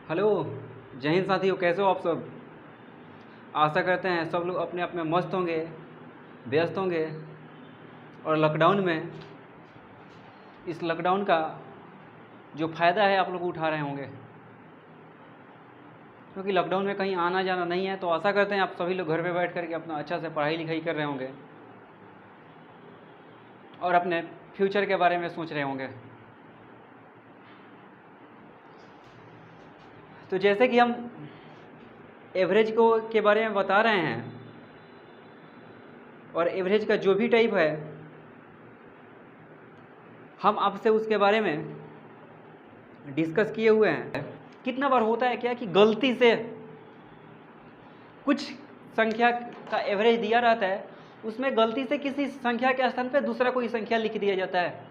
Hello. जय हिंद साथियों, कैसे हो आप सब। आशा करते हैं सब लोग अपने आप में मस्त होंगे, व्यस्त होंगे और लॉकडाउन में इस लॉकडाउन का जो फ़ायदा है आप लोग उठा रहे होंगे, क्योंकि लॉकडाउन में कहीं आना जाना नहीं है। तो आशा करते हैं आप सभी लोग घर पे बैठ करके अपना अच्छा से पढ़ाई लिखाई कर रहे होंगे और अपने फ्यूचर के बारे में सोच रहे होंगे। तो जैसे कि हम एवरेज के बारे में बता रहे हैं, और एवरेज का जो भी टाइप है हम आपसे उसके बारे में डिस्कस किए हुए हैं। कितना बार होता है क्या कि गलती से कुछ संख्या का एवरेज दिया रहता है, उसमें गलती से किसी संख्या के स्थान पर दूसरा कोई संख्या लिख दिया जाता है,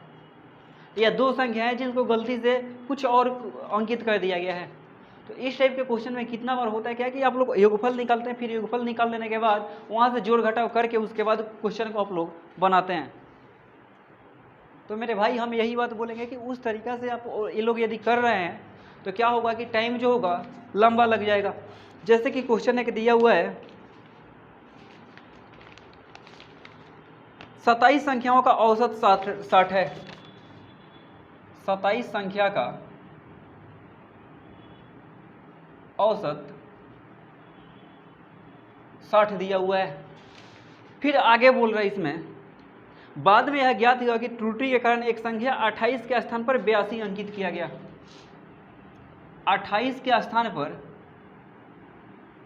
या दो संख्या है जिनको गलती से कुछ और अंकित कर दिया गया है। तो इस टाइप के क्वेश्चन में कितना बार होता है क्या कि आप लोग योगफल निकालते हैं, फिर योगफल निकाल लेने के बाद वहाँ से जोड़ घटाव करके उसके बाद क्वेश्चन को आप लोग बनाते हैं। तो मेरे भाई हम यही बात बोलेंगे कि उस तरीक़ा से आप ये लोग यदि कर रहे हैं तो क्या होगा कि टाइम जो होगा लंबा लग जाएगा। जैसे कि क्वेश्चन एक दिया हुआ है, 27 संख्याओं का औसत 60 है। 27 संख्या का औसत 60 दिया हुआ है। फिर आगे बोल रहा है इसमें, बाद में यह ज्ञात हुआ कि त्रुटि के कारण एक संख्या 28 के स्थान पर 82 अंकित किया गया। 28 के स्थान पर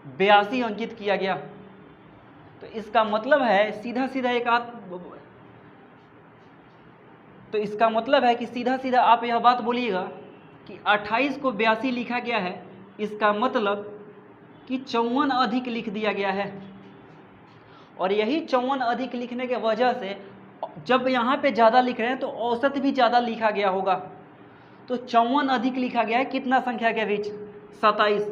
82 अंकित किया गया। तो इसका मतलब है सीधा सीधा आप यह बात बोलिएगा कि 28 को 82 लिखा गया है, इसका मतलब कि 54 अधिक लिख दिया गया है। और यही 54 अधिक लिखने के वजह से जब यहाँ पे ज़्यादा लिख रहे हैं तो औसत भी ज़्यादा लिखा गया होगा। तो 54 अधिक लिखा गया है कितना संख्या के बीच, 27।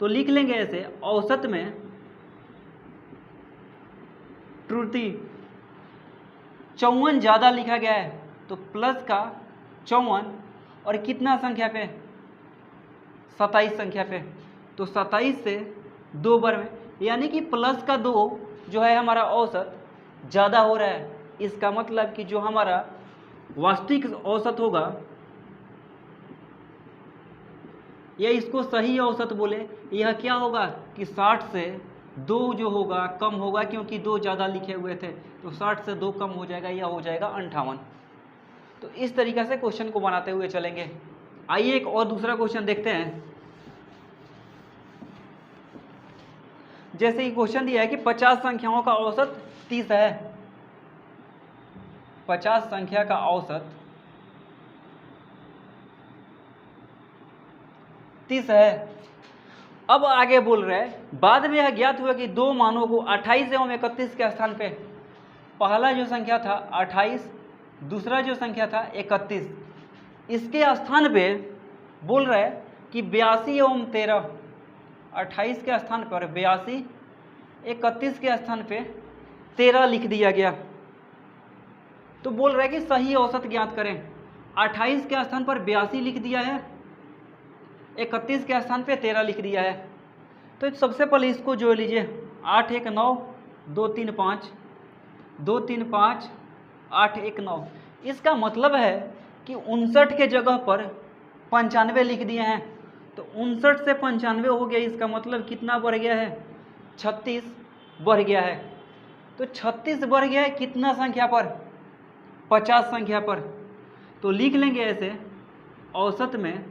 तो लिख लेंगे ऐसे, औसत में त्रुटि 54 ज़्यादा लिखा गया है, तो प्लस का 54 और कितना संख्या पे, 27 संख्या पे। तो 27 से 2 बार में, यानी कि प्लस का 2 जो है हमारा औसत ज़्यादा हो रहा है। इसका मतलब कि जो हमारा वास्तविक औसत होगा, या इसको सही औसत बोले, यह क्या होगा कि 60 से 2 जो होगा कम होगा, क्योंकि 2 ज़्यादा लिखे हुए थे। तो 60 से 2 कम हो जाएगा, यह हो जाएगा 58। तो इस तरीक़े से क्वेश्चन को बनाते हुए चलेंगे। आइए एक और दूसरा क्वेश्चन देखते हैं। जैसे कि क्वेश्चन दिया है कि 50 संख्याओं का औसत 30 है। 50 संख्या का औसत 30 है। अब आगे बोल रहे हैं, बाद में यह ज्ञात हुआ कि दो मानों को 28 एवं 31 के स्थान पे, पहला जो संख्या था 28, दूसरा जो संख्या था 31, इसके स्थान पे बोल रहा है कि 82 एवं 13, 28 के स्थान पर 82, 31 के स्थान पे 13 लिख दिया गया। तो बोल रहा है कि सही औसत ज्ञात करें। 28 के स्थान पर 82 लिख दिया है, 31 के स्थान पे 13 लिख दिया है। तो सबसे पहले इसको जोड़ लीजिए, 8 1 9, 2 3 5, 2 3 5, 8 1 9। इसका मतलब है कि 59 के जगह पर 95 लिख दिए हैं। तो 59 से 95 हो गया, इसका मतलब कितना बढ़ गया है, 36 बढ़ गया है। तो 36 बढ़ गया है कितना संख्या पर, 50 संख्या पर। तो लिख लेंगे ऐसे, औसत में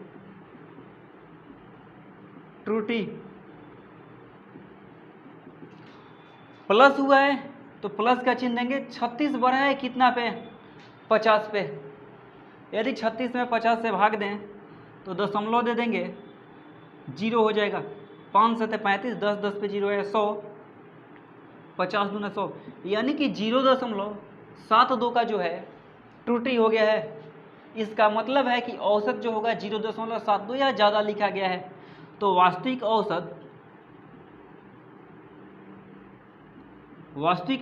त्रुटि प्लस हुआ है तो प्लस का चिन्ह देंगे। 36 बढ़ा है कितना पे, 50 पे। यदि 36 में 50 से भाग दें तो दशमलव दे देंगे, 0 हो जाएगा। 5 से 35, 10 10 पे 0 है, 100, 50 दूना 100, यानी कि 0.72 का जो है त्रुटि हो गया है। इसका मतलब है कि औसत जो होगा 0.72 या ज़्यादा लिखा गया है। तो वास्तविक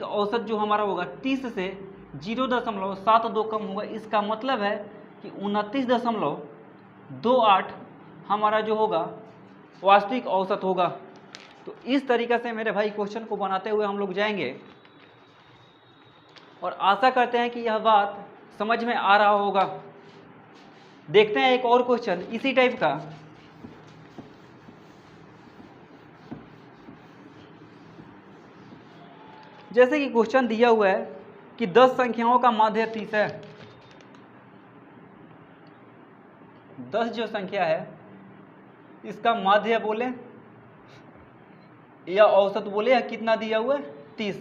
औसत जो हमारा होगा 30 से 0.72 कम होगा। इसका मतलब है कि 29.28 हमारा जो होगा वास्तविक औसत होगा। तो इस तरीक़े से मेरे भाई क्वेश्चन को बनाते हुए हम लोग जाएंगे और आशा करते हैं कि यह बात समझ में आ रहा होगा। देखते हैं एक और क्वेश्चन इसी टाइप का। जैसे कि क्वेश्चन दिया हुआ है कि 10 संख्याओं का माध्य 30 है। 10 जो संख्या है इसका माध्य बोले या औसत बोले या कितना दिया हुआ है 30।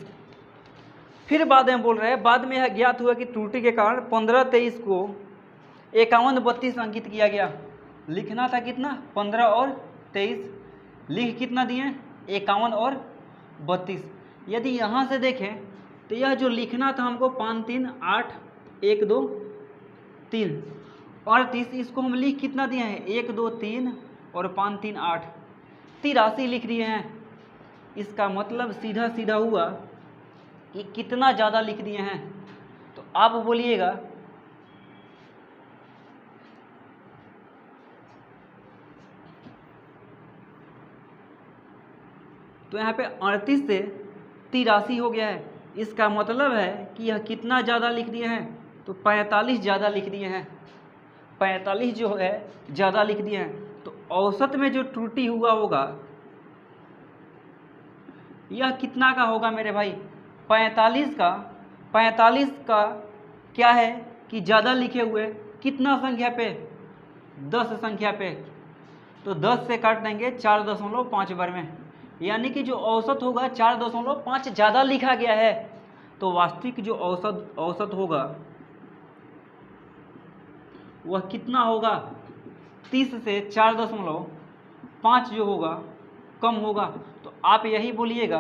फिर बाद में बोल रहे हैं बाद में यह ज्ञात हुआ कि त्रुटि के कारण 15-23 को 51-32 अंकित किया गया। लिखना था कितना 15 और 23, लिख कितना दिए 51 और 32। यदि यहाँ से देखें तो यह जो लिखना था हमको 5 3 8 1 2 3 और 30, इसको हम लिख कितना दिए हैं 1 2 3 और 5 3 8, 83 लिख दिए हैं। इसका मतलब सीधा सीधा हुआ कि कितना ज़्यादा लिख दिए हैं। तो आप बोलिएगा तो यहाँ पे 38 से 83 हो गया है। इसका मतलब है कि यह कितना ज़्यादा लिख दिए हैं तो 45 ज़्यादा लिख दिए हैं। 45 जो है ज़्यादा लिख दिए हैं। तो औसत में जो त्रुटि हुआ होगा यह कितना का होगा मेरे भाई 45 का क्या है कि ज़्यादा लिखे हुए कितना संख्या पे 10 संख्या पे। तो 10 से काट देंगे 4.5 बार में, यानी कि जो औसत होगा 4.5 ज़्यादा लिखा गया है। तो वास्तविक जो औसत होगा वह कितना होगा 30 से 4.5 जो होगा कम होगा। तो आप यही बोलिएगा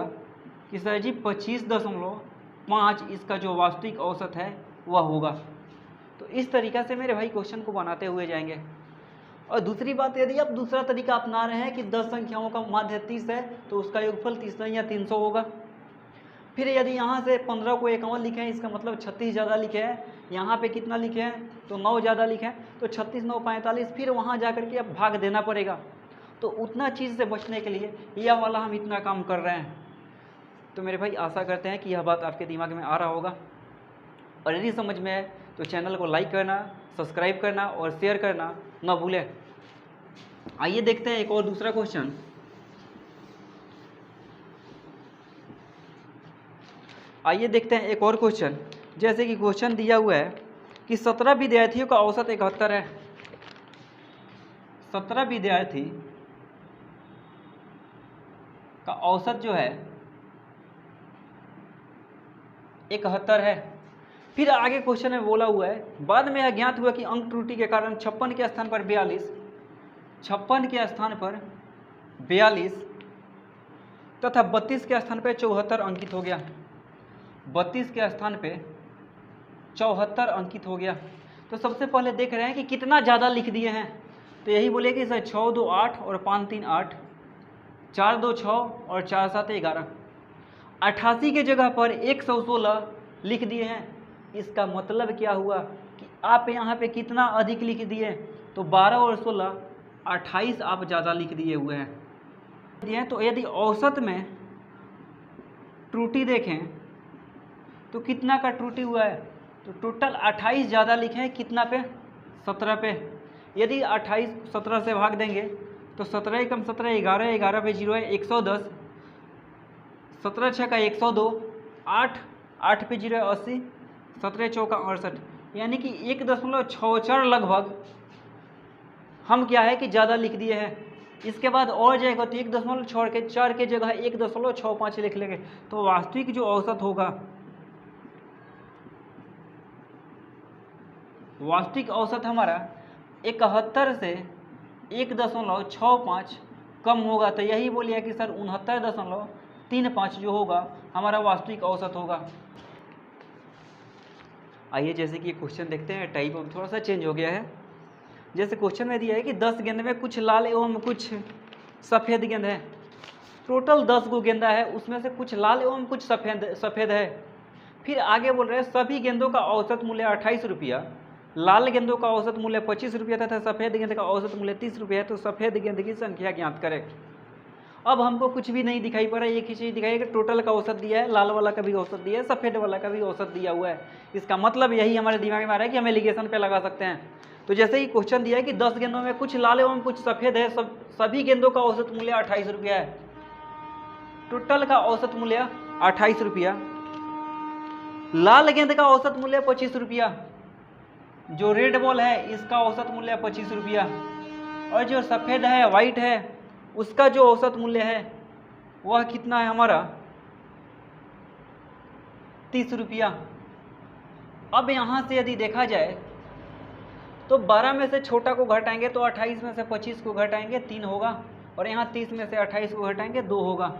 कि सर जी 25.5 इसका जो वास्तविक औसत है वह होगा। तो इस तरीक़ा से मेरे भाई क्वेश्चन को बनाते हुए जाएंगे। और दूसरी बात, यदि आप दूसरा तरीका अपना रहे हैं कि 10 संख्याओं का माध्य 30 है तो उसका योगफल 30 या 300 होगा। फिर यदि यहाँ से 15 को 51 लिखे हैं, इसका मतलब 36 ज़्यादा लिखे हैं। यहाँ पे कितना लिखे हैं तो 9 ज़्यादा लिखे हैं, तो 36 9 45। फिर वहाँ जा कर के अब भाग देना पड़ेगा। तो उतना चीज़ से बचने के लिए यह वाला हम इतना काम कर रहे हैं। तो मेरे भाई आशा करते हैं कि यह बात आपके दिमाग में आ रहा होगा। और यदि समझ में आए तो चैनल को लाइक करना, सब्सक्राइब करना और शेयर करना ना भूलें। आइए देखते हैं एक और दूसरा क्वेश्चन। आइए देखते हैं एक और क्वेश्चन। जैसे कि क्वेश्चन दिया हुआ है कि 17 विद्यार्थियों का औसत 71 है। 17 विद्यार्थी का औसत जो है 71 है। फिर आगे क्वेश्चन में बोला हुआ है बाद में यह ज्ञात हुआ कि अंक त्रुटि के कारण 56 के स्थान पर 42 तथा 32 के स्थान पर 74 अंकित हो गया। 32 के स्थान पे 74 अंकित हो गया। तो सबसे पहले देख रहे हैं कि कितना ज़्यादा लिख दिए हैं। तो यही बोले कि सर 6 2 8 और 5 3 8, 4 2 6 और 4 7 11, 88 के जगह पर 116 लिख दिए हैं। इसका मतलब क्या हुआ कि आप यहाँ पे कितना अधिक लिख दिए, तो 12 और 16 28 आप ज़्यादा लिख दिए हुए हैं। तो यदि औसत में त्रुटि देखें तो कितना का त्रुटि हुआ है, तो टोटल 28 ज़्यादा लिखे हैं कितना पे 17 पे। यदि 28 17 से भाग देंगे तो 17 कम 17 11, 11 पे 0 है 110, 17 6 का 102, 8 पे 0 है 80, 17 चौका 68, यानी कि 1.64 लगभग हम क्या है कि ज़्यादा लिख दिए हैं। इसके बाद और जाएगा तो 1.4 के जगह 1.65 लिख लेंगे। तो वास्तविक जो औसत होगा, वास्तविक औसत हमारा 71 से 1.65 कम होगा। तो यही बोलिए कि सर 69.35 जो होगा हमारा वास्तविक औसत होगा। आइए जैसे कि क्वेश्चन देखते हैं, टाइप अब थोड़ा सा चेंज हो गया है। जैसे क्वेश्चन में दिया है कि 10 गेंद में कुछ लाल एवं कुछ सफ़ेद गेंद है। टोटल 10 गो गेंदा है, उसमें से कुछ लाल एवं कुछ सफ़ेद है। फिर आगे बोल रहे हैं सभी गेंदों का औसत मूल्य 28 रुपया लाल गेंदों का औसत मूल्य 25 रुपया तथा सफ़ेद गेंद का औसत मूल्य 30 रुपया है, तो सफ़ेद गेंद की संख्या ज्ञात करें। अब हमको कुछ भी नहीं दिखाई पड़ रहा है, एक ही चीज़ दिखाई कि टोटल का औसत दिया है, लाल वाला का भी औसत दिया है, सफ़ेद वाला का भी औसत दिया हुआ है। इसका मतलब यही हमारे दिमाग में आ रहा है कि हम एलिगेशन पे लगा सकते हैं। तो जैसे ही क्वेश्चन दिया है कि 10 गेंदों में कुछ लाल एवं कुछ सफ़ेद है, सभी गेंदों का औसत मूल्य 28 रुपया है, टोटल का औसत मूल्य 28 रुपया, लाल गेंद का औसत मूल्य 25 रुपया, जो रेड बॉल है इसका औसत मूल्य 25 रुपया, और जो सफ़ेद है वाइट है उसका जो औसत मूल्य है वह कितना है हमारा 30 रुपया। अब यहाँ से यदि देखा जाए तो 12 में से छोटा को घटाएंगे तो 28 में से 25 को घटाएंगे 3 होगा, और यहाँ 30 में से 28 को घटाएंगे 2 होगा।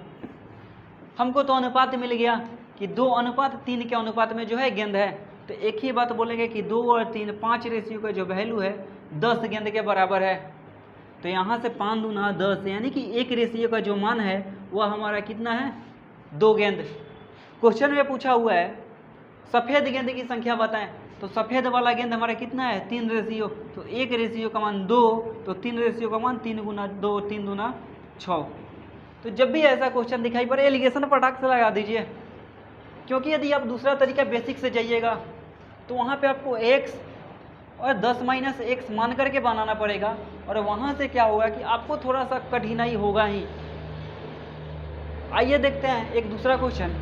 हमको तो अनुपात मिल गया कि 2:3 के अनुपात में जो है गेंद है, तो एक ही बात बोलेंगे कि 2 और 3 5 रेशियो का जो वैल्यू है 10 गेंद के बराबर है। तो यहाँ से 5 दूना 10, यानी कि 1 रेशियो का जो मान है वह हमारा कितना है 2 गेंद। क्वेश्चन में पूछा हुआ है सफ़ेद गेंद की संख्या बताएं, तो सफ़ेद वाला गेंद हमारा कितना है 3 रेशियो, तो 1 रेशियो का मान 2, तो 3 रेशियो का मान 3 गुना 2, 3 दूना 6। तो जब भी ऐसा क्वेश्चन दिखाई पड़े एलिगेशन फटाक से लगा दीजिए, क्योंकि यदि आप दूसरा तरीका बेसिक से जाइएगा तो वहाँ पे आपको x और 10 माइनस एक्स मान करके बनाना पड़ेगा, और वहाँ से क्या होगा कि आपको थोड़ा सा कठिनाई होगा ही। आइए देखते हैं एक दूसरा क्वेश्चन।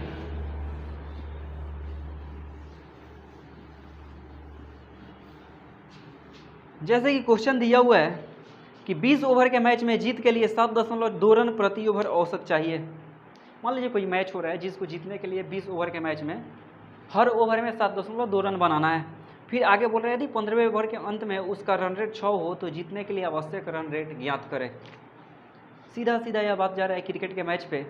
जैसे कि क्वेश्चन दिया हुआ है कि 20 ओवर के मैच में जीत के लिए 7.2 रन प्रति ओवर औसत चाहिए। मान लीजिए कोई मैच हो रहा है जिसको जीतने के लिए 20 ओवर के मैच में हर ओवर में 7.2 रन बनाना है। फिर आगे बोल रहे हैं यदि 15वें ओवर के अंत में उसका रन रेट 6 हो तो जीतने के लिए आवश्यक रन रेट ज्ञात करें। सीधा सीधा यह बात जा रहा है क्रिकेट के मैच पे।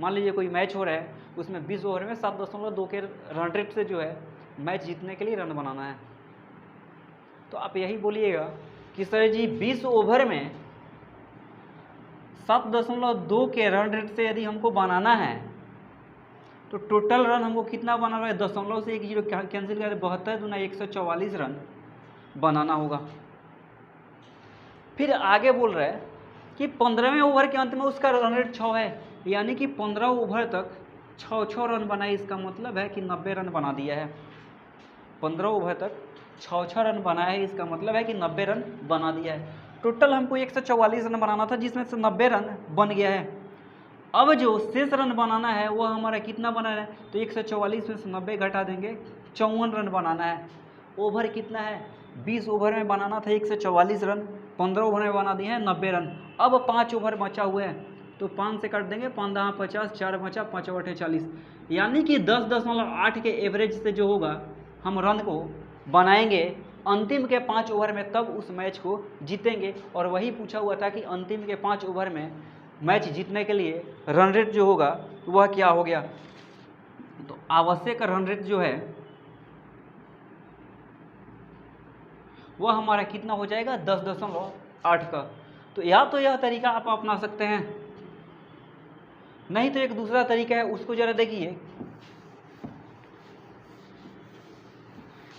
मान लीजिए कोई मैच हो रहा है, उसमें 20 ओवर में 7.2 के रन रेट से जो है मैच जीतने के लिए रन बनाना है। तो आप यही बोलिएगा कि सर जी 20 ओवर में 7.2 के रन रेट से यदि हमको बनाना है तो टोटल रन हमको कितना बनाना है, दशमलव से 1 जीरो कैंसिल करें, 72 दूना 144 रन बनाना होगा। फिर आगे बोल रहा है कि 15वें ओवर के अंत में उसका रन रेट 6 है, यानी कि 15 ओवर तक 6 रन बनाए। इसका मतलब है कि 90 रन बना दिया है। 15 ओवर तक 6 रन बनाया है, इसका मतलब है कि 90 रन बना दिया है। टोटल हमको 144 रन बनाना था, जिसमें से 90 रन बन गया है। अब जो शेष रन बनाना है वह हमारा कितना बनाना है, तो 144 में से 90 घटा देंगे, 54 रन बनाना है। ओवर कितना है, 20 ओवर में बनाना था 144 रन, 15 ओवर में बना दिए हैं 90 रन। अब 5 ओवर बचा हुआ है, तो 5 से काट देंगे, 5 दहा 50, 4 बचा, 5 8 40, यानी कि 10.8 के एवरेज से जो होगा हम रन को बनाएंगे अंतिम के 5 ओवर में, तब उस मैच को जीतेंगे। और वही पूछा हुआ था कि अंतिम के 5 ओवर में मैच जीतने के लिए रन रेट जो होगा वह क्या हो गया। तो आवश्यक रन रेट जो है वह हमारा कितना हो जाएगा 10.8 का। तो यह तरीका आप अपना सकते हैं, नहीं तो एक दूसरा तरीका है, उसको जरा देखिए।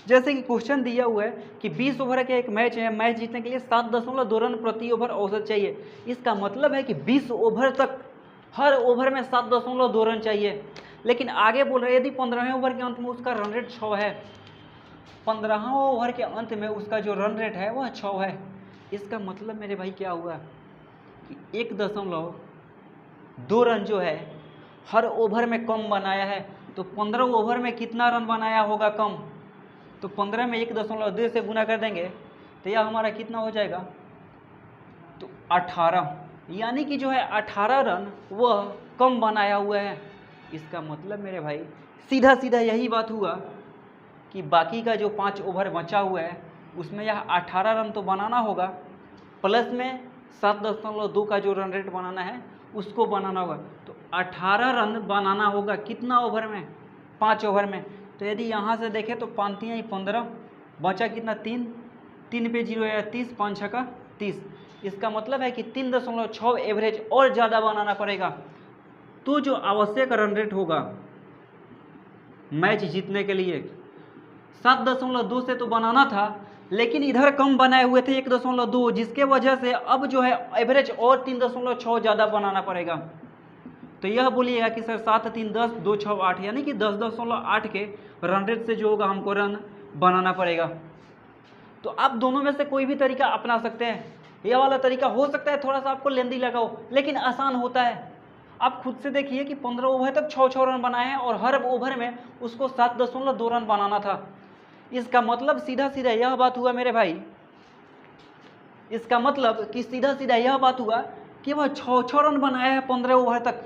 जैसे कि क्वेश्चन दिया हुआ है कि 20 ओवर का एक मैच है, मैच जीतने के लिए 7.2 रन प्रति ओवर औसत चाहिए। इसका मतलब है कि 20 ओवर तक हर ओवर में 7.2 रन चाहिए। लेकिन आगे बोल रहे हैं यदि 15वें ओवर के अंत में उसका रन रेट 6 है, 15वें ओवर के अंत में उसका जो रन रेट है वह 6 है। इसका मतलब मेरे भाई क्या हुआ कि 1.2 रन जो है हर ओवर में कम बनाया है। तो 15 ओवर में कितना रन बनाया होगा कम, तो 15 में 1.2 से गुना कर देंगे तो यह हमारा कितना हो जाएगा, तो 18, यानी कि जो है 18 रन वह कम बनाया हुआ है। इसका मतलब मेरे भाई सीधा सीधा यही बात हुआ कि बाकी का जो 5 ओवर बचा हुआ है उसमें यह 18 रन तो बनाना होगा, प्लस में 7.2 का जो रन रेट बनाना है उसको बनाना होगा। तो 18 रन बनाना होगा कितना ओवर में, 5 ओवर में। तो यदि यहाँ से देखें तो 5 3 15, बचा कितना 3, 3 पे 0 है 30, 5 6 का 30। इसका मतलब है कि 3.6 एवरेज और ज़्यादा बनाना पड़ेगा। तो जो आवश्यक रन रेट होगा मैच जीतने के लिए 7.2 से तो बनाना था, लेकिन इधर कम बनाए हुए थे 1.2, जिसके वजह से अब जो है एवरेज और 3.6 ज़्यादा बनाना पड़ेगा। तो यह बोलिएगा कि सर 7 3 10 2 6 8, यानी कि 10.8 के रन रेट से जो होगा हमको रन बनाना पड़ेगा। तो आप दोनों में से कोई भी तरीका अपना सकते हैं। यह वाला तरीका हो सकता है थोड़ा सा आपको लेंदी लगा हो, लेकिन आसान होता है। आप खुद से देखिए कि 15 ओवर तक 6 रन बनाए हैं और हर ओवर में उसको 7.2 रन बनाना था। इसका मतलब सीधा सीधा यह बात हुआ मेरे भाई, इसका मतलब कि सीधा सीधा यह बात हुआ कि वह 6 रन बनाया है 15 ओवर तक,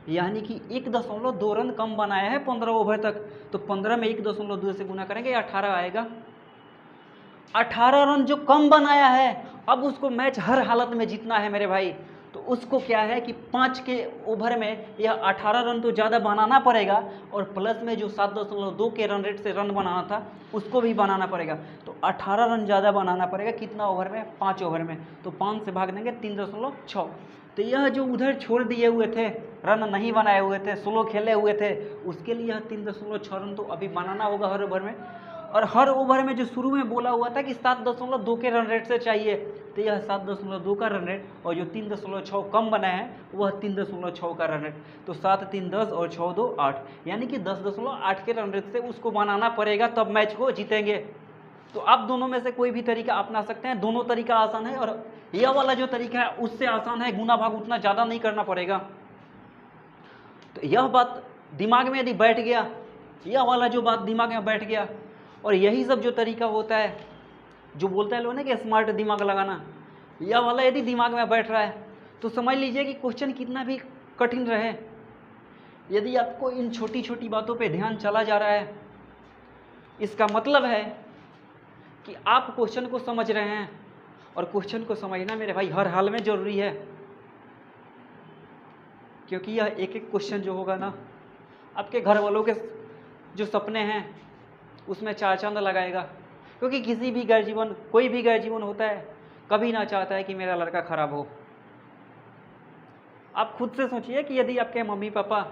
यानी कि 1.2 रन कम बनाया है 15 ओवर तक। तो 15 में 1.2 से गुना करेंगे 18 आएगा। 18 रन जो कम बनाया है, अब उसको मैच हर हालत में जीतना है मेरे भाई। तो उसको क्या है कि 5 के ओवर में यह 18 रन तो ज़्यादा बनाना पड़ेगा, और प्लस में जो 7.2 के रन रेट से रन बनाना था उसको भी बनाना पड़ेगा। तो 18 रन ज़्यादा बनाना पड़ेगा कितना ओवर में? 5 ओवर में। तो 5 से भाग देंगे 3.6। तो यह जो उधर छोड़ दिए हुए थे, रन नहीं बनाए हुए थे, स्लो खेले हुए थे, उसके लिए यह 3.6 रन तो अभी बनाना होगा हर ओवर में। और हर ओवर में जो शुरू में बोला हुआ था कि 7.2 के रन रेट से चाहिए, तो यह 7.2 का रन रेट, और जो 3.6 कम बना है वह 3.6 का रन रेट। तो 7 3 10 और 6 2 8, यानी कि 10.8 के रन रेट से उसको बनाना पड़ेगा, तब मैच को जीतेंगे। तो आप दोनों में से कोई भी तरीका अपना सकते हैं, दोनों तरीका आसान है। और यह वाला जो तरीका है उससे आसान है, गुना भाग उतना ज़्यादा नहीं करना पड़ेगा। तो यह बात दिमाग में यदि बैठ गया, यह वाला जो बात दिमाग में बैठ गया, और यही सब जो तरीका होता है जो बोलता है लोग ना कि स्मार्ट दिमाग लगाना, यह वाला यदि दिमाग में बैठ रहा है तो समझ लीजिए कि क्वेश्चन कितना भी कठिन रहे, यदि आपको इन छोटी छोटी बातों पे ध्यान चला जा रहा है, इसका मतलब है कि आप क्वेश्चन को समझ रहे हैं। और क्वेश्चन को समझना मेरे भाई हर हाल में ज़रूरी है, क्योंकि यह एक एक क्वेश्चन जो होगा ना, आपके घर वालों के जो सपने हैं उसमें चार चांद लगाएगा। क्योंकि किसी भी गैर जीवन, कोई भी गैर जीवन होता है, कभी ना चाहता है कि मेरा लड़का खराब हो। आप खुद से सोचिए कि यदि आपके मम्मी पापा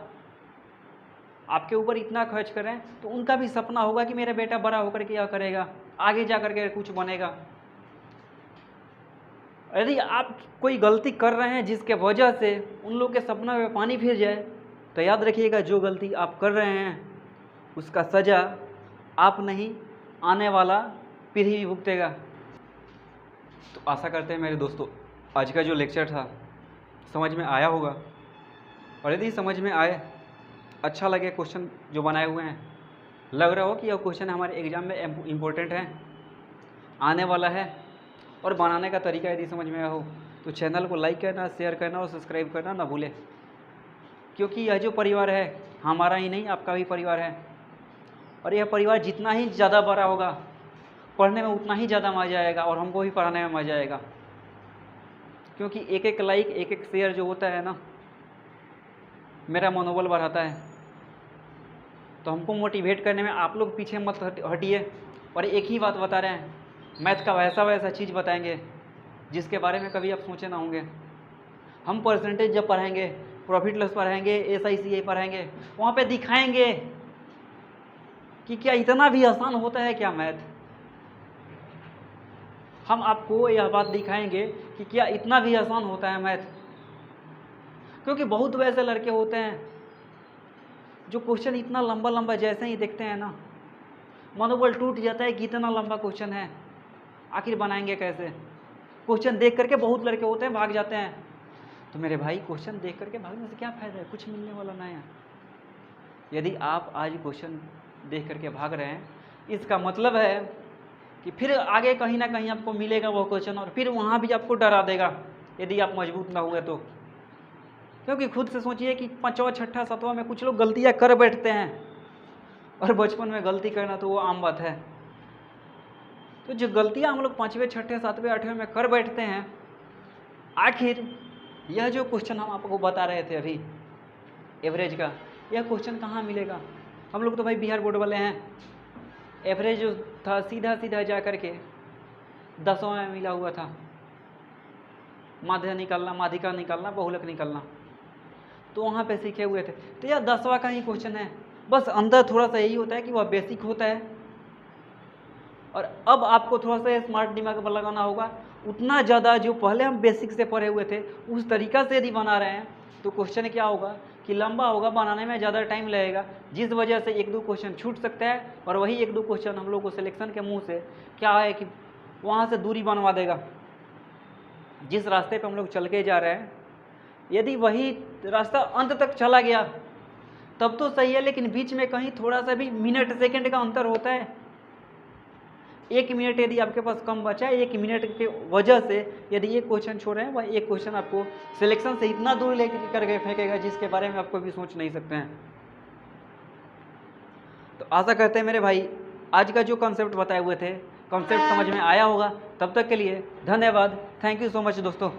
आपके ऊपर इतना खर्च करें, तो उनका भी सपना होगा कि मेरा बेटा बड़ा होकर के यह करेगा, आगे जा कर के कुछ बनेगा। यदि आप कोई गलती कर रहे हैं जिसके वजह से उन लोग के सपना में पानी फिर जाए, तो याद रखिएगा जो गलती आप कर रहे हैं उसका सज़ा आप नहीं, आने वाला पीढ़ी भी भुगतेगा। तो आशा करते हैं मेरे दोस्तों आज का जो लेक्चर था समझ में आया होगा, और यदि समझ में आए, अच्छा लगे क्वेश्चन जो बनाए हुए हैं, लग रहा हो कि यह क्वेश्चन हमारे एग्ज़ाम में इम्पोर्टेंट है, आने वाला है, और बनाने का तरीका यदि समझ में आया हो, तो चैनल को लाइक करना, शेयर करना और सब्सक्राइब करना ना भूलें। क्योंकि यह जो परिवार है हमारा ही नहीं, आपका भी परिवार है, और यह परिवार जितना ही ज़्यादा बड़ा होगा, पढ़ने में उतना ही ज़्यादा मज़ा आएगा, और हमको भी पढ़ाने में मज़ा आएगा। क्योंकि एक एक लाइक, एक एक शेयर जो होता है ना, मेरा मनोबल बढ़ाता है। तो हमको मोटिवेट करने में आप लोग पीछे मत हटिए। और एक ही बात बता रहे हैं, मैथ का वैसा वैसा चीज़ बताएंगे जिसके बारे में कभी आप सोचे ना होंगे। हम परसेंटेज जब पढ़ाएंगे, प्रॉफिट लॉस पढ़ाएंगे, SICA पढ़ाएंगे, वहाँ पे दिखाएंगे कि क्या इतना भी आसान होता है क्या मैथ। हम आपको यह बात दिखाएंगे कि क्या इतना भी आसान होता है मैथ। क्योंकि बहुत वैसे लड़के होते हैं जो क्वेश्चन इतना लंबा लंबा जैसे ही देखते हैं ना, मनोबल टूट जाता है कि इतना लंबा क्वेश्चन है, आखिर बनाएंगे कैसे। क्वेश्चन देख करके बहुत लड़के होते हैं भाग जाते हैं। तो मेरे भाई क्वेश्चन देख करके भागने से क्या फ़ायदा है, कुछ मिलने वाला नहीं है। यदि आप आज क्वेश्चन देख करके भाग रहे हैं, इसका मतलब है कि फिर आगे कहीं ना कहीं आपको मिलेगा वो क्वेश्चन, और फिर वहाँ भी आपको डरा देगा यदि आप मजबूत ना हुए तो। क्योंकि खुद से सोचिए कि 5वां 6ठा 7वां में कुछ लोग गलतियाँ कर बैठते हैं, और बचपन में गलती करना तो वो आम बात है। तो जो गलतियाँ हम लोग 5वें 6ठे 7वें 8वें में कर बैठते हैं, आखिर यह जो क्वेश्चन हम आपको बता रहे थे अभी एवरेज का, यह क्वेश्चन कहाँ मिलेगा। हम लोग तो भाई बिहार बोर्ड वाले हैं। एवरेज जो था सीधा सीधा जा कर के 10वां में मिला हुआ था, माध्य निकालना, माध्यिका निकालना, बहुलक निकालना, तो वहाँ पे सीखे हुए थे। तो यह 10वां का ही क्वेश्चन है, बस अंदर थोड़ा सा यही होता है कि वह बेसिक होता है, और अब आपको थोड़ा सा स्मार्ट दिमाग पर लगाना होगा। उतना ज़्यादा जो पहले हम बेसिक से पढ़े हुए थे उस तरीका से यदि बना रहे हैं तो क्वेश्चन क्या होगा कि लंबा होगा, बनाने में ज़्यादा टाइम लगेगा, जिस वजह से एक दो क्वेश्चन छूट सकता है और वही एक दो क्वेश्चन हम लोग को सिलेक्शन के मुंह से क्या है कि वहाँ से दूरी बनवा देगा। जिस रास्ते पे हम लोग चल के जा रहे हैं यदि वही रास्ता अंत तक चला गया तब तो सही है, लेकिन बीच में कहीं थोड़ा सा भी मिनट सेकंड का अंतर होता है। 1 मिनट यदि आपके पास कम बचा है, 1 मिनट की वजह से यदि एक क्वेश्चन छोड़ रहे हैं, वह एक क्वेश्चन आपको सिलेक्शन से इतना दूर लेकर करके फेंकेगा जिसके बारे में आप कभी सोच नहीं सकते हैं। तो आशा करते हैं मेरे भाई आज का जो कॉन्सेप्ट बताए हुए थे कॉन्सेप्ट समझ में आया होगा। तब तक के लिए धन्यवाद। थैंक यू सो मच दोस्तों।